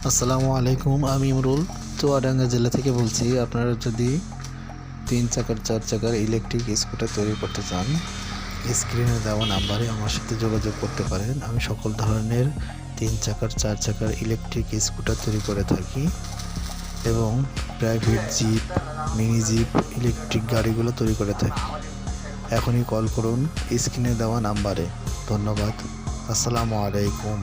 আসসালামু আলাইকুম, আমি ইমরুল চুয়াডাঙ্গা জেলা থেকে বলছি। আপনারা যদি 3 চাকার 4 চাকার ইলেকট্রিক স্কুটার তৈরি করতে চান, স্ক্রিনে দেওয়া নাম্বারে আমার সাথে যোগাযোগ করতে পারেন। আমি সকল ধরনের 3 চাকার 4 চাকার ইলেকট্রিক স্কুটার তৈরি করে থাকি এবং private jeep, mini jeep, electric গাড়িগুলো তৈরি করে থাকি। এখনই কল করুন স্ক্রিনে দেওয়া নাম্বারে। ধন্যবাদ। আসসালামু আলাইকুম।